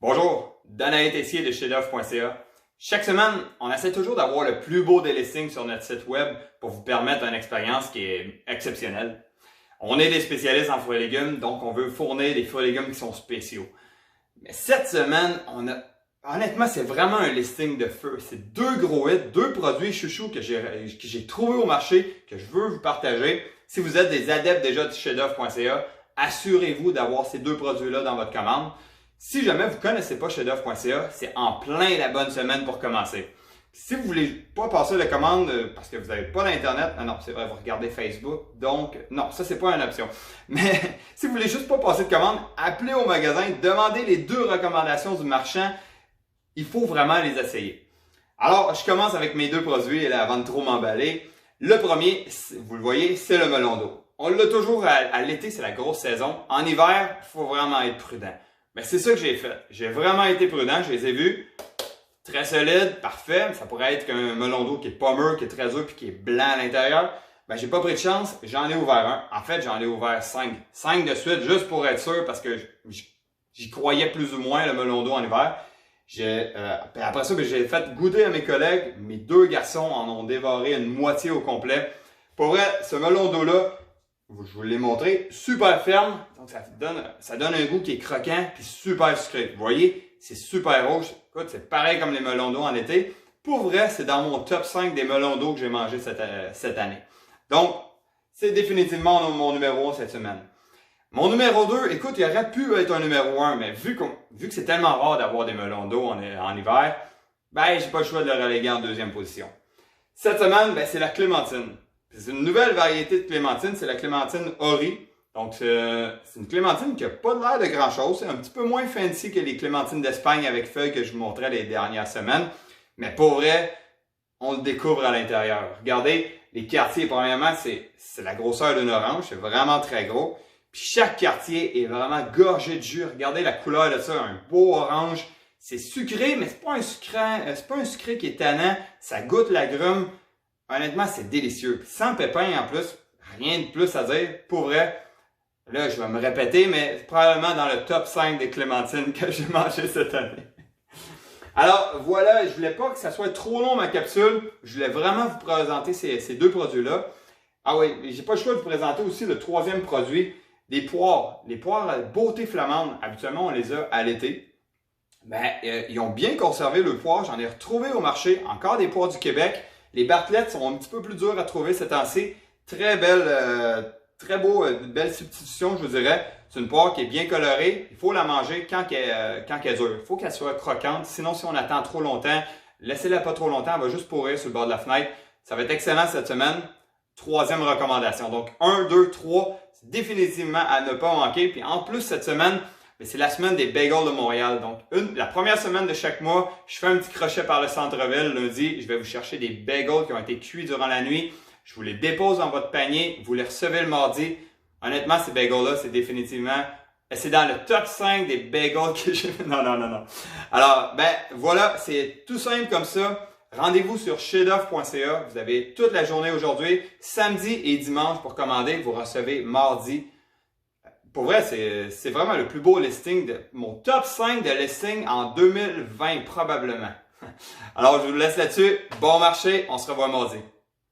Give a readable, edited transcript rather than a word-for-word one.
Bonjour, Danae Tessier de chefd'oeuvre.ca. Chaque semaine, on essaie toujours d'avoir le plus beau des listings sur notre site web pour vous permettre une expérience qui est exceptionnelle. On est des spécialistes en fruits et légumes, donc on veut fournir des fruits et légumes qui sont spéciaux. Mais cette semaine, honnêtement, c'est vraiment un listing de feu. C'est deux gros hits, deux produits chouchous que j'ai trouvés au marché, que je veux vous partager. Si vous êtes des adeptes déjà de chefd'oeuvre.ca, assurez-vous d'avoir ces deux produits-là dans votre commande. Si jamais vous ne connaissez pas chefd'oeuvre.ca, c'est en plein la bonne semaine pour commencer. Si vous ne voulez pas passer la commande parce que vous n'avez pas d'internet, non, c'est vrai, vous regardez Facebook, donc non, ça c'est pas une option. Mais si vous voulez juste pas passer de commande, appelez au magasin, demandez les deux recommandations du marchand. Il faut vraiment les essayer. Alors, je commence avec mes deux produits avant de trop m'emballer. Le premier, vous le voyez, c'est le melon d'eau. On l'a toujours à l'été, c'est la grosse saison. En hiver, il faut vraiment être prudent. Mais c'est ça que j'ai fait. J'ai vraiment été prudent, je les ai vus. Très solide, parfait. Ça pourrait être qu'un melon d'eau qui est pas mûr, qui est très dur puis qui est blanc à l'intérieur. Ben, j'ai pas pris de chance, j'en ai ouvert un. En fait, j'en ai ouvert 5. 5 de suite, juste pour être sûr, parce que j'y croyais plus ou moins, le melon d'eau en hiver. Après ça, j'ai fait goûter à mes collègues. Mes deux garçons en ont dévoré une moitié au complet. Pour vrai, ce melon d'eau-là, je vous l'ai montré, super ferme. Donc ça donne un goût qui est croquant puis super sucré. Vous voyez, c'est super rouge. Écoute, c'est pareil comme les melons d'eau en été. Pour vrai, c'est dans mon top 5 des melons d'eau que j'ai mangé cette année. Donc, c'est définitivement mon numéro 1 cette semaine. Mon numéro 2, écoute, il aurait pu être un numéro 1, mais vu que c'est tellement rare d'avoir des melons d'eau en hiver, ben, j'ai pas le choix de le reléguer en deuxième position. Cette semaine, ben, c'est la clémentine. C'est une nouvelle variété de clémentine, c'est la clémentine Ori. Donc, c'est une clémentine qui n'a pas l'air de grand-chose. C'est un petit peu moins fancy que les clémentines d'Espagne avec feuilles que je vous montrais les dernières semaines. Mais pour vrai, on le découvre à l'intérieur. Regardez, les quartiers, premièrement, c'est la grosseur d'une orange. C'est vraiment très gros. Puis chaque quartier est vraiment gorgé de jus. Regardez la couleur de ça, un beau orange. C'est sucré, mais c'est pas un sucré qui est tannant. Ça goûte l'agrume. Honnêtement, c'est délicieux. Puis sans pépins en plus, rien de plus à dire. Pour vrai, là, je vais me répéter, mais probablement dans le top 5 des clémentines que j'ai mangées cette année. Alors voilà, je voulais pas que ça soit trop long ma capsule. Je voulais vraiment vous présenter ces deux produits-là. Ah oui, j'ai pas le choix de vous présenter aussi le troisième produit, des poires. Les poires à beauté flamande. Habituellement, on les a à l'été. Ben, ils ont bien conservé le poire. J'en ai retrouvé au marché. Encore des poires du Québec. Les Bartlettes sont un petit peu plus dures à trouver ces temps-ci. Très belle, belle substitution, je vous dirais. C'est une poire qui est bien colorée. Il faut la manger quand elle est dure. Il faut qu'elle soit croquante. Sinon, si on attend trop longtemps, laissez-la pas trop longtemps. Elle va juste pourrir sur le bord de la fenêtre. Ça va être excellent cette semaine. Troisième recommandation. Donc, 1, 2, 3, c'est définitivement à ne pas manquer. Puis en plus, cette semaine, c'est la semaine des bagels de Montréal. Donc, la première semaine de chaque mois, je fais un petit crochet par le centre-ville. Lundi, je vais vous chercher des bagels qui ont été cuits durant la nuit. Je vous les dépose dans votre panier. Vous les recevez le mardi. Honnêtement, ces bagels-là, c'est définitivement... C'est dans le top 5 des bagels que j'ai... Non. Alors, ben voilà, c'est tout simple comme ça. Rendez-vous sur chefd'oeuvre.ca. Vous avez toute la journée aujourd'hui, samedi et dimanche pour commander. Vous recevez mardi. Pour vrai, c'est vraiment le plus beau listing mon top 5 de listing en 2020 probablement. Alors, je vous laisse là-dessus. Bon marché, on se revoit mardi.